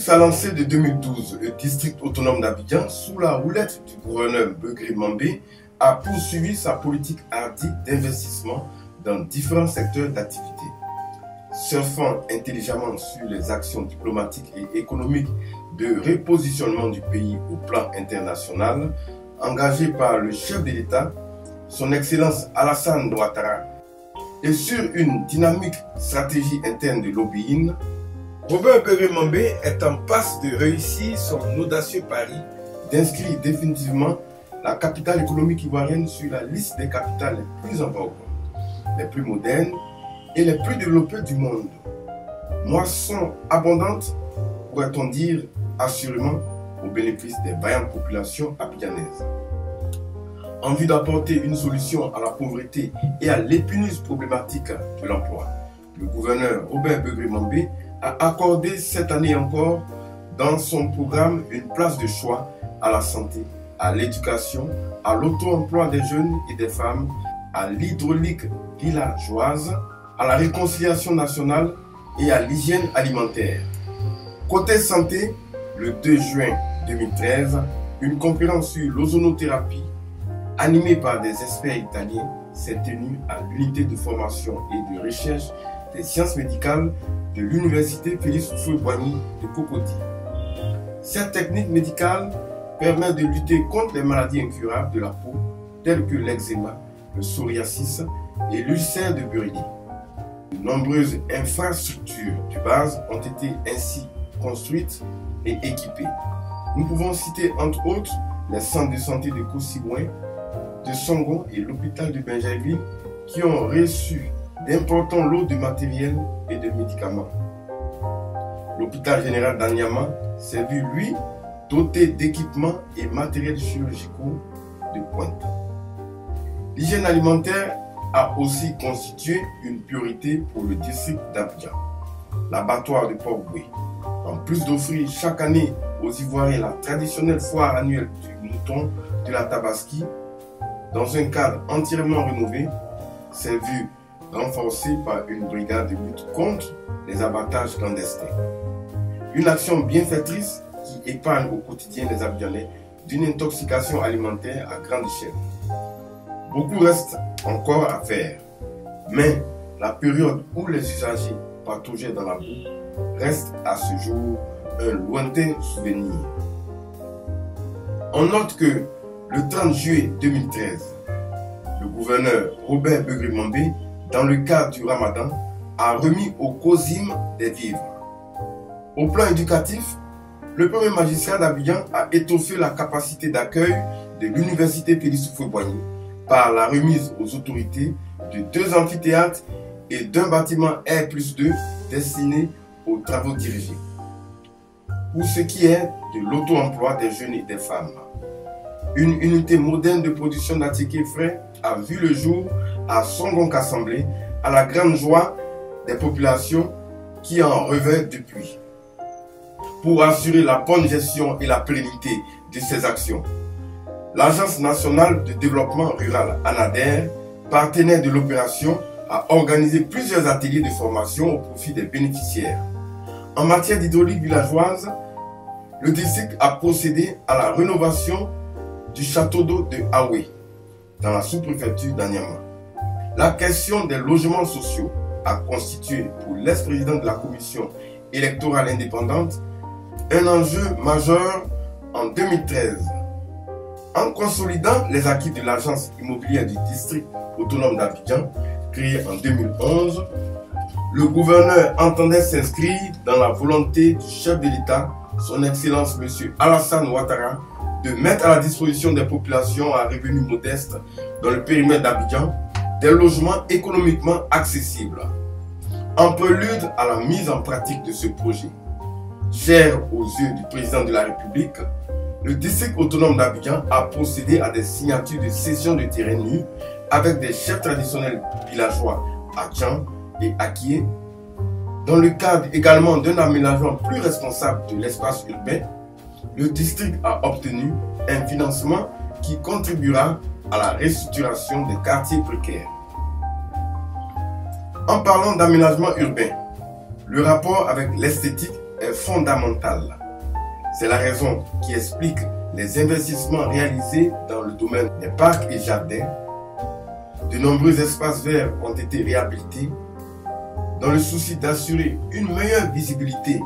sa lancée de 2012, le district autonome d'Abidjan, sous la houlette du gouverneur Beugri Mambé, a poursuivi sa politique hardie d'investissement dans différents secteurs d'activité. Surfant intelligemment sur les actions diplomatiques et économiques de repositionnement du pays au plan international, engagées par le chef de l'État, son Excellence Alassane Ouattara, et sur une dynamique stratégie interne de lobbying, Robert Beugri Mambé est en passe de réussir son audacieux pari d'inscrire définitivement la capitale économique ivoirienne sur la liste des capitales les plus en vogue, les plus modernes et les plus développées du monde. Moisson abondante, pourrait-on dire, assurément au bénéfice des vaillantes populations abidjanaises. En vue d'apporter une solution à la pauvreté et à l'épineuse problématique de l'emploi, le gouverneur Robert Beugri Mambé a accordé cette année encore dans son programme une place de choix à la santé, à l'éducation, à l'auto-emploi des jeunes et des femmes, à l'hydraulique villageoise, à la réconciliation nationale et à l'hygiène alimentaire. Côté santé, le 2 juin 2013, une conférence sur l'ozonothérapie animée par des experts italiens s'est tenue à l'unité de formation et de recherche des sciences médicales de l'université Félix Houphouët-Boigny de Cocody. Cette technique médicale permet de lutter contre les maladies incurables de la peau telles que l'eczéma, le psoriasis et l'ulcère de Burgdorf. De nombreuses infrastructures de base ont été ainsi construites et équipées. Nous pouvons citer entre autres les centres de santé de Koussibouin, de Songon et l'hôpital de Benjaïville qui ont reçu d'importants lots de matériel et de médicaments. L'hôpital général d'Anyama s'est vu, lui, doté d'équipements et matériels chirurgicaux de pointe. L'hygiène alimentaire a aussi constitué une priorité pour le district d'Abidjan. L'abattoir de Port-Boué, en plus d'offrir chaque année aux Ivoiriens la traditionnelle foire annuelle du mouton de la Tabaski, dans un cadre entièrement rénové, s'est vu renforcé par une brigade de lutte contre les abattages clandestins. Une action bienfaitrice qui épargne au quotidien les Abidjanais d'une intoxication alimentaire à grande échelle. Beaucoup reste encore à faire, mais la période où les usagers pataugeaient dans la boue reste à ce jour un lointain souvenir. On note que le 30 juillet 2013, le gouverneur Robert Beugri Mambé, dans le cadre du Ramadan, a remis au COSIM des vivres. Au plan éducatif, le premier magistrat d'Abidjan a étoffé la capacité d'accueil de l'université Félix Houphouët-Boigny par la remise aux autorités de 2 amphithéâtres et d'un bâtiment R+2 destiné aux travaux dirigés. Pour ce qui est de l'auto-emploi des jeunes et des femmes, une unité moderne de production d'articles frais a vu le jour à Songon Assemblée, à la grande joie des populations qui en rêvaient depuis. Pour assurer la bonne gestion et la pérennité de ces actions, l'Agence nationale de développement rural ANADER, partenaire de l'opération, a organisé plusieurs ateliers de formation au profit des bénéficiaires. En matière d'hydraulique villageoise, le district a procédé à la rénovation du château d'eau de Aoué, dans la sous-préfecture d'Anyama. La question des logements sociaux a constitué pour l'ex-président de la commission électorale indépendante un enjeu majeur en 2013. En consolidant les acquis de l'agence immobilière du district autonome d'Abidjan, créée en 2011, le gouverneur entendait s'inscrire dans la volonté du chef de l'État, son Excellence M. Alassane Ouattara, de mettre à la disposition des populations à revenus modestes dans le périmètre d'Abidjan des logements économiquement accessibles. En prélude à la mise en pratique de ce projet, cher aux yeux du président de la République, le district autonome d'Abidjan a procédé à des signatures de cession de terrain nus avec des chefs traditionnels villageois à Djan et Akie, dans le cadre également d'un aménagement plus responsable de l'espace urbain. Le district a obtenu un financement qui contribuera à la restructuration des quartiers précaires. En parlant d'aménagement urbain, Le rapport avec l'esthétique est fondamental. C'est la raison qui explique les investissements réalisés dans le domaine des parcs et jardins. De nombreux espaces verts ont été réhabilités dans le souci d'assurer une meilleure visibilité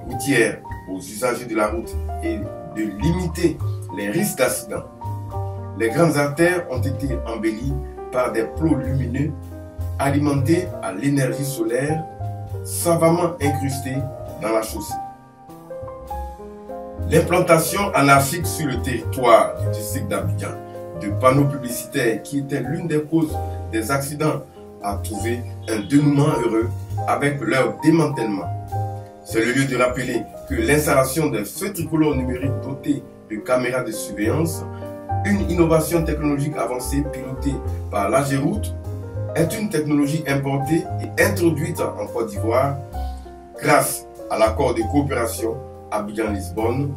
routière aux usagers de la route et de limiter les risques d'accident. Les grandes artères ont été embellies par des plots lumineux alimentés à l'énergie solaire savamment incrustés dans la chaussée. L'implantation anarchique sur le territoire du district d'Abidjan de panneaux publicitaires qui étaient l'une des causes des accidents a trouvé un dénouement heureux avec leur démantèlement. C'est le lieu de rappeler que l'installation des feux tricolores numériques dotés de caméras de surveillance, une innovation technologique avancée pilotée par l'AGEROUTE, est une technologie importée et introduite en Côte d'Ivoire grâce à l'accord de coopération Abidjan-Lisbonne,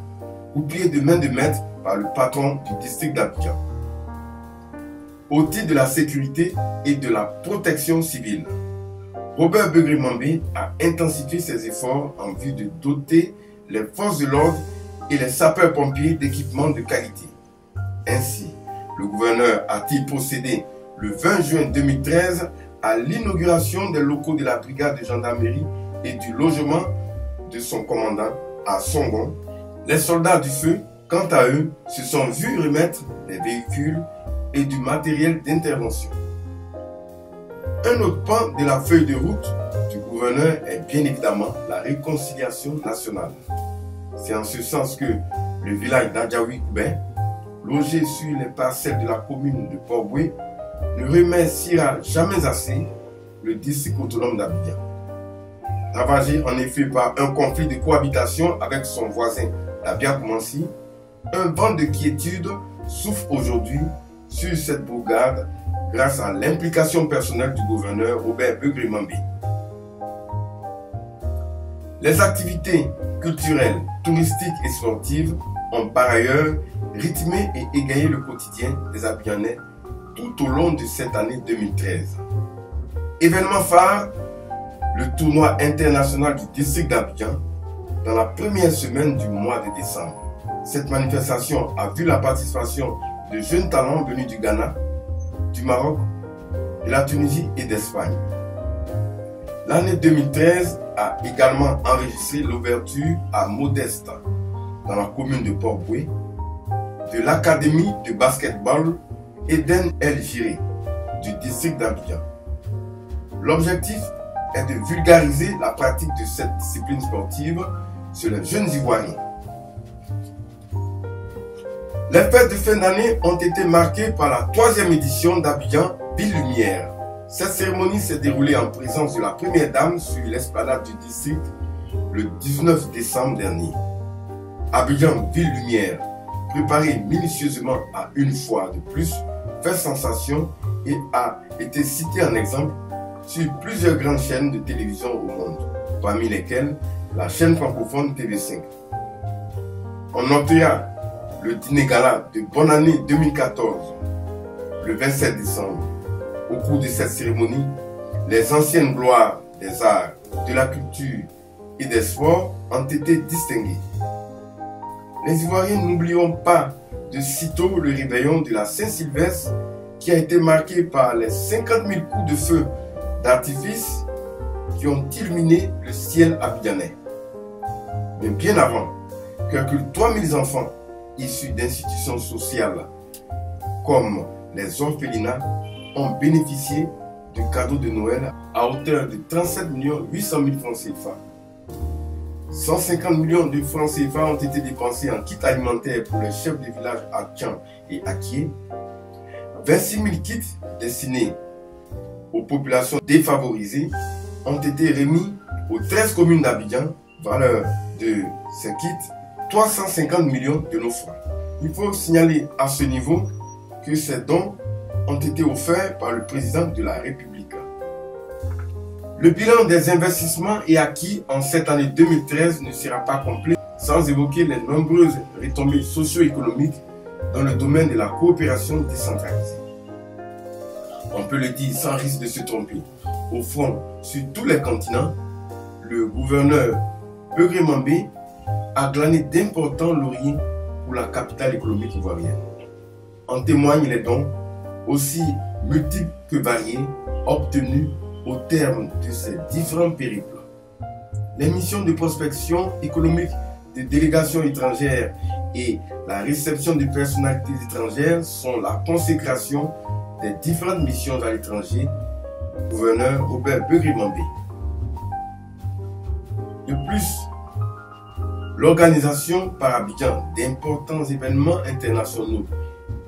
coupé de main de maître par le patron du district d'Abidjan. Au titre de la sécurité et de la protection civile, Robert Begré-Mambé a intensifié ses efforts en vue de doter les forces de l'ordre et les sapeurs-pompiers d'équipements de qualité. Ainsi, le gouverneur a-t-il procédé le 20 juin 2013 à l'inauguration des locaux de la brigade de gendarmerie et du logement de son commandant à Songon. Les soldats du feu, quant à eux, se sont vus remettre des véhicules et du matériel d'intervention. Un autre pan de la feuille de route du gouverneur est bien évidemment la réconciliation nationale. C'est en ce sens que le village d'Adjaoui-Koubin, logé sur les parcelles de la commune de Port-Boué, ne remerciera jamais assez le district autonome d'Abidjan. Ravagé en effet par un conflit de cohabitation avec son voisin d'Abia-Koumansi, un vent de quiétude souffle aujourd'hui sur cette bourgade grâce à l'implication personnelle du gouverneur Robert Begré-Mambé. Les activités culturelles, touristiques et sportives ont par ailleurs rythmé et égayé le quotidien des Abidjanais tout au long de cette année 2013. Événement phare, le tournoi international du district d'Abidjan dans la première semaine du mois de décembre. Cette manifestation a vu la participation de jeunes talents venus du Ghana, du Maroc, de la Tunisie et d'Espagne. L'année 2013 a également enregistré l'ouverture à Modeste, dans la commune de Port-Boué, de l'académie de basketball Eden El Jiré du district d'Abidjan. L'objectif est de vulgariser la pratique de cette discipline sportive sur les jeunes Ivoiriens. Les fêtes de fin d'année ont été marquées par la 3e édition d'Abidjan Ville Lumière. Cette cérémonie s'est déroulée en présence de la première dame sur l'esplanade du district le 19 décembre dernier. Abidjan Ville Lumière, préparée minutieusement à une fois de plus, fait sensation et a été citée en exemple sur plusieurs grandes chaînes de télévision au monde, parmi lesquelles la chaîne francophone TV5. On notera le dîner gala de Bonne Année 2014, le 27 décembre. Au cours de cette cérémonie, les anciennes gloires des arts, de la culture et des sports ont été distinguées. Les Ivoiriens n'oublieront pas de sitôt le réveillon de la Saint-Sylvestre qui a été marqué par les 50 000 coups de feu d'artifice qui ont illuminé le ciel abidjanais. Mais bien avant, quelques 3000 enfants issus d'institutions sociales comme les orphelinats ont bénéficié de cadeaux de Noël à hauteur de 37 800 000 francs CFA. 150 millions de francs CFA ont été dépensés en kits alimentaires pour les chefs de village à Tchan et à Kie. 26 000 kits destinés aux populations défavorisées ont été remis aux 13 communes d'Abidjan, valeur de ces kits 350 millions de nos francs. Il faut signaler à ce niveau que ces dons ont été offerts par le président de la République. Le bilan des investissements et acquis en cette année 2013 ne sera pas complet sans évoquer les nombreuses retombées socio-économiques dans le domaine de la coopération décentralisée. On peut le dire sans risque de se tromper. Au fond, sur tous les continents, le gouverneur Begré Mambé a glané d'importants lauriers pour la capitale économique ivoirienne. En témoignent les dons, aussi multiples que variés, obtenus au terme de ces différents périples. Les missions de prospection économique des délégations étrangères et la réception de personnalités étrangères sont la consécration des différentes missions à l'étranger du gouverneur Robert Begré Mambé. De plus, l'organisation par Abidjan d'importants événements internationaux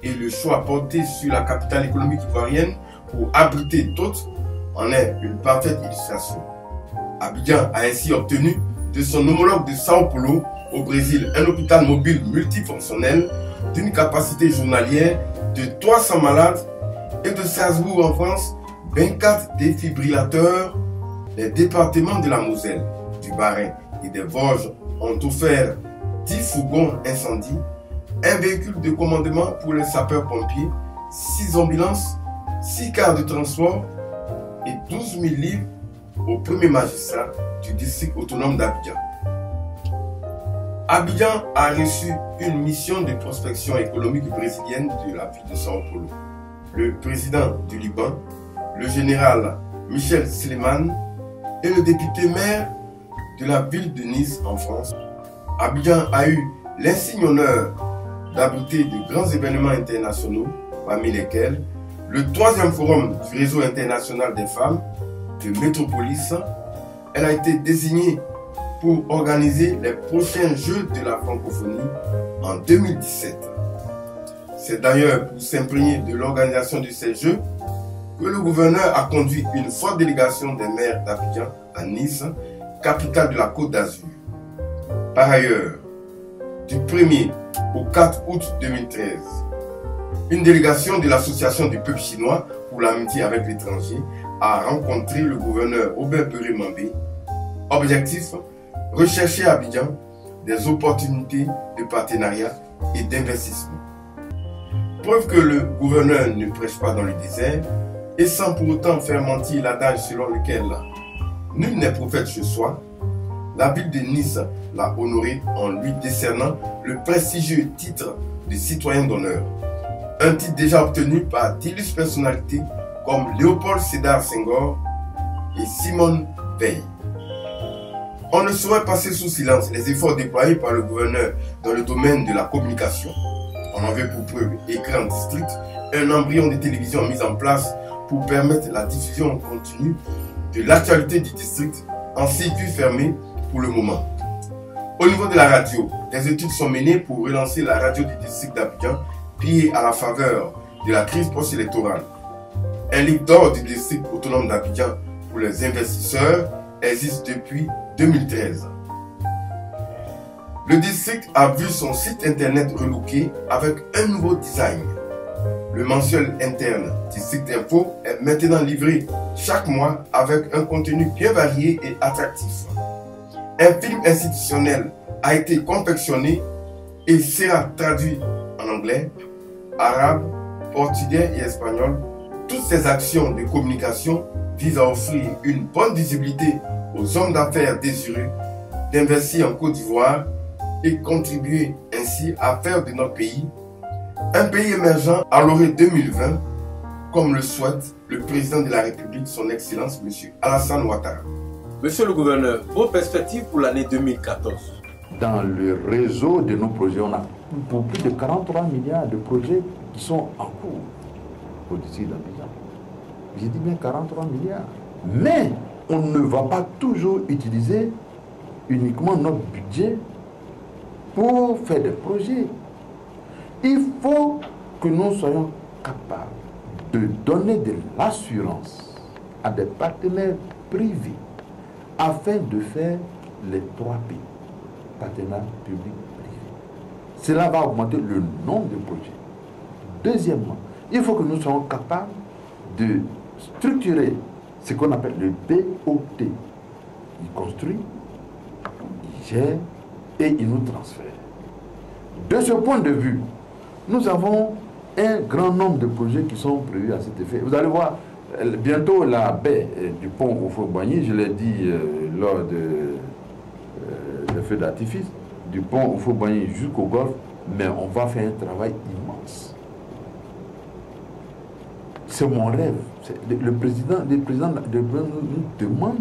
et le choix porté sur la capitale économique ivoirienne pour abriter d'autres en est une parfaite illustration. Abidjan a ainsi obtenu de son homologue de Sao Paulo au Brésil un hôpital mobile multifonctionnel d'une capacité journalière de 300 malades et de Strasbourg en France 24 défibrillateurs. Les départements de la Moselle, du Bas-Rhin et des Vosges ont offert 10 fourgons incendie, un véhicule de commandement pour les sapeurs-pompiers, 6 ambulances, 6 cars de transport et 12 000 livres au premier magistrat du district autonome d'Abidjan. Abidjan a reçu une mission de prospection économique brésilienne de la ville de Sao Paulo. Le président du Liban, le général Michel Sleiman et le député maire de la ville de Nice en France. Abidjan a eu l'insigne honneur d'abriter de grands événements internationaux, parmi lesquels le 3e forum du réseau international des femmes de Métropolis. Elle a été désignée pour organiser les prochains Jeux de la francophonie en 2017. C'est d'ailleurs pour s'imprégner de l'organisation de ces Jeux que le gouverneur a conduit une forte délégation des maires d'Abidjan à Nice, capitale de la Côte d'Azur. Par ailleurs, du 1er au 4 août 2013, une délégation de l'Association du peuple chinois pour l'amitié avec l'étranger a rencontré le gouverneur Robert Begré Mambé. Objectif, rechercher à Abidjan des opportunités de partenariat et d'investissement. Preuve que le gouverneur ne prêche pas dans le désert et sans pour autant faire mentir l'adage selon lequel nul n'est prophète chez soi, la ville de Nice l'a honoré en lui décernant le prestigieux titre de citoyen d'honneur. Un titre déjà obtenu par d'illustres personnalités comme Léopold Sédar Senghor et Simone Veil. On ne saurait passer sous silence les efforts déployés par le gouverneur dans le domaine de la communication. On en veut pour preuve Écran District, un embryon de télévision mis en place pour permettre la diffusion continue de l'actualité du district en circuit fermé pour le moment. Au niveau de la radio, des études sont menées pour relancer la radio du district d'Abidjan, pillée à la faveur de la crise post-électorale. Un livre d'or du district autonome d'Abidjan pour les investisseurs existe depuis 2013. Le district a vu son site internet relooké avec un nouveau design. Le mensuel interne District Info est maintenant livré chaque mois avec un contenu bien varié et attractif. Un film institutionnel a été confectionné et sera traduit en anglais, arabe, portugais et espagnol. Toutes ces actions de communication visent à offrir une bonne visibilité aux hommes d'affaires désireux d'investir en Côte d'Ivoire et contribuer ainsi à faire de notre pays un pays émergent à l'horizon 2020, comme le souhaite le président de la République, son Excellence, M. Alassane Ouattara. Monsieur le gouverneur, vos perspectives pour l'année 2014? Dans le réseau de nos projets, on a pour plus de 43 milliards de projets qui sont en cours au district d'Abidjan. J'ai dit bien 43 milliards. Mais on ne va pas toujours utiliser uniquement notre budget pour faire des projets. Il faut que nous soyons capables de donner de l'assurance à des partenaires privés afin de faire les 3P, partenariat public-privé. Cela va augmenter le nombre de projets. Deuxièmement, il faut que nous soyons capables de structurer ce qu'on appelle le BOT. Il construit, il gère et il nous transfère. De ce point de vue, nous avons un grand nombre de projets qui sont prévus à cet effet. Vous allez voir, bientôt la baie du pont au Fort-Boigny, je l'ai dit lors des feux d'artifice, du pont au Faux-Bagny jusqu'au golfe, mais on va faire un travail immense. C'est mon rêve. Le président nous demande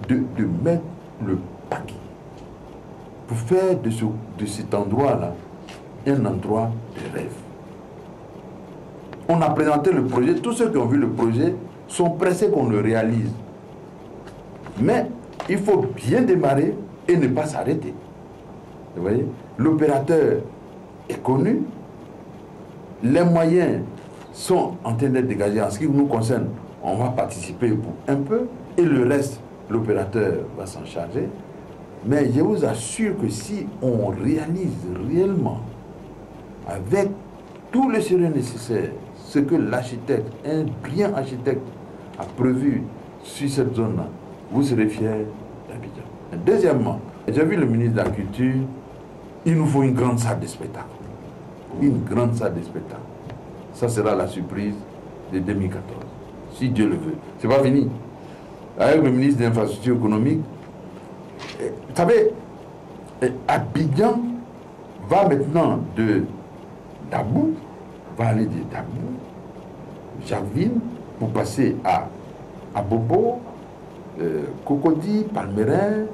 de mettre le paquet pour faire de cet endroit-là un endroit de rêve. On a présenté le projet, tous ceux qui ont vu le projet sont pressés qu'on le réalise. Mais il faut bien démarrer et ne pas s'arrêter. Vous voyez, l'opérateur est connu, les moyens sont en train d'être dégagés. En ce qui nous concerne, on va participer pour un peu et le reste, l'opérateur va s'en charger. Mais je vous assure que si on réalise réellement avec tout le sérieux nécessaire ce que l'architecte, un brillant architecte, a prévu sur cette zone-là, vous serez fiers d'Abidjan. Deuxièmement, j'ai vu le ministre de la Culture, il nous faut une grande salle de spectacle. Une grande salle de spectacle. Ça sera la surprise de 2014, si Dieu le veut. C'est pas fini. Avec le ministre de l'Infrastructure économique, vous savez, Abidjan va maintenant de Dabou, va aller de Dabou, Jarvine, pour passer à Bobo, Cocody, Palmerin,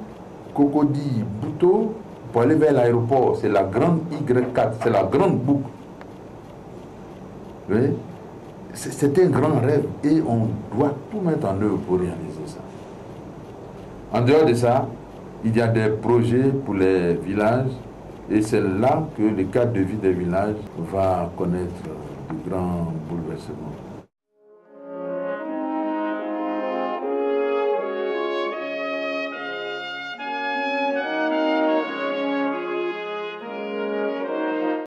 Cocody, Bouto, pour aller vers l'aéroport. C'est la grande Y4, c'est la grande boucle. C'est un grand rêve et on doit tout mettre en œuvre pour réaliser ça. En dehors de ça, il y a des projets pour les villages et c'est là que le cadre de vie des villages va connaître de grands bouleversements.